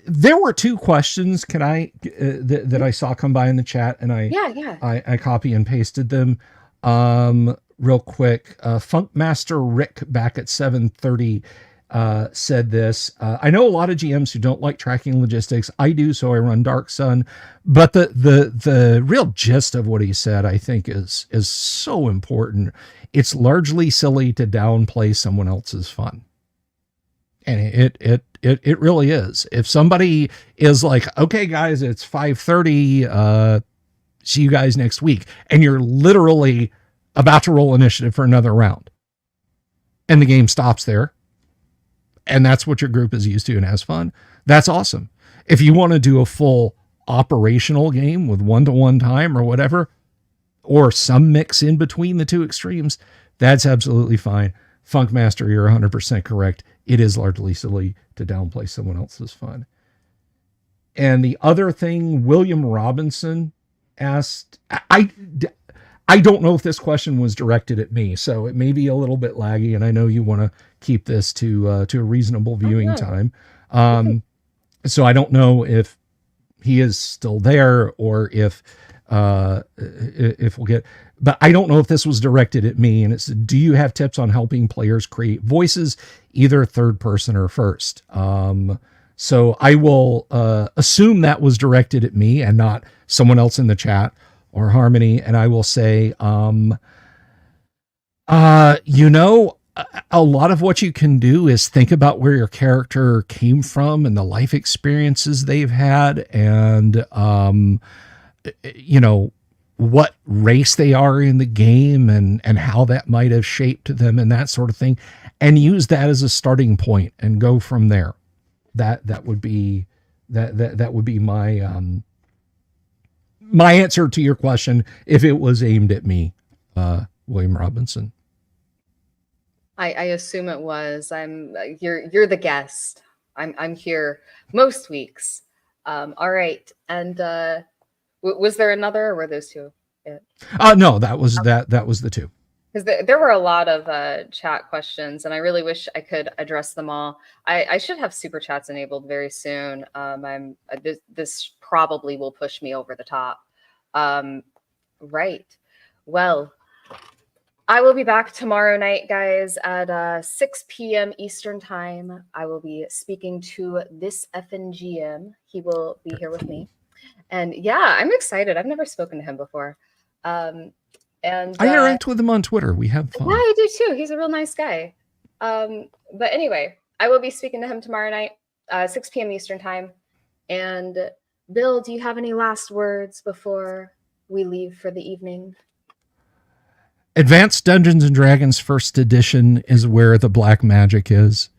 There were two questions. Can I that I saw come by in the chat, and I copy and pasted them. Real quick, Funkmaster Rick back at 7:30 said this. I know a lot of GMs who don't like tracking logistics. I do, so I run Dark Sun. But the real gist of what he said, I think, is so important. It's largely silly to downplay someone else's fun, and it really is. If somebody is like, okay, guys, it's 5:30. See you guys next week, and you're literally about to roll initiative for another round, and the game stops there, and that's what your group is used to and has fun, that's awesome. If you want to do a full operational game with one-to-one time or whatever, or some mix in between the two extremes, that's absolutely fine. Funkmaster, you're 100% correct. It is largely silly to downplay someone else's fun. And the other thing, William Robinson asked, I don't know if this question was directed at me, so it may be a little bit laggy, and I know you want to keep this to a reasonable viewing time. So I don't know if he is still there or if we'll get, but I don't know if this was directed at me. And it's, do you have tips on helping players create voices, either third person or first? So I will assume that was directed at me and not someone else in the chat or Harmony. And I will say, you know, a lot of what you can do is think about where your character came from and the life experiences they've had, and you know, what race they are in the game, and how that might have shaped them and that sort of thing, and use that as a starting point and go from there. That would be that would be my my answer to your question if it was aimed at me, William Robinson. I assume it was. You're the guest. I'm here most weeks. All right. And was there another, or were those two? No, that was that was the two. Because there were a lot of chat questions, and I really wish I could address them all. I should have super chats enabled very soon. This probably will push me over the top. Right. Well, I will be back tomorrow night, guys, at 6 p.m. Eastern time. I will be speaking to this FNGM. He will be here with me. And yeah, I'm excited. I've never spoken to him before. And I interact with him on Twitter. We have fun. Yeah, I do too. He's a real nice guy. But anyway, I will be speaking to him tomorrow night, 6 p.m. Eastern time. And Bill, do you have any last words before we leave for the evening? Advanced Dungeons and Dragons First Edition is where the black magic is.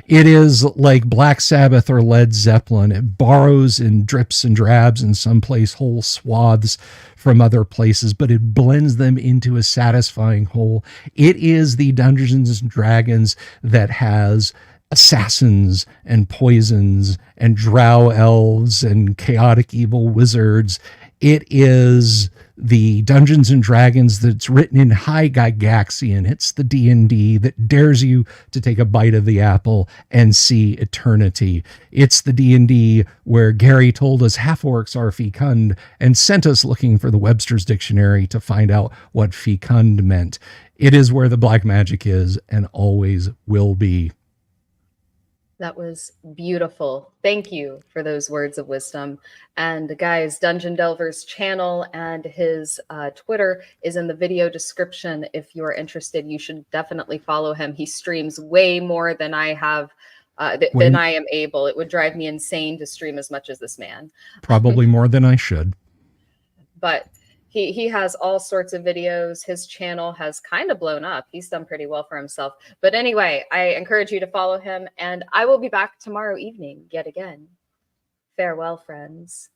It is like Black Sabbath or Led Zeppelin. It borrows and drips and drabs in some place whole swaths from other places, but it blends them into a satisfying whole. It is the Dungeons and Dragons that has assassins and poisons and drow elves and chaotic evil wizards. It is the Dungeons and Dragons that's written in High Gygaxian. It's the D&D that dares you to take a bite of the apple and see eternity. It's the D&D where Gary told us half-orcs are fecund and sent us looking for the Webster's Dictionary to find out what fecund meant. It is where the black magic is and always will be. That was beautiful. Thank you for those words of wisdom. And guys, Dungeon Delver's channel and his Twitter is in the video description. If you're interested, you should definitely follow him. He streams way more than I have, than I am able. It would drive me insane to stream as much as this man. Probably more than I should. But he has all sorts of videos. His channel has kind of blown up. He's done pretty well for himself. But anyway, I encourage you to follow him, and I will be back tomorrow evening yet again. Farewell, friends.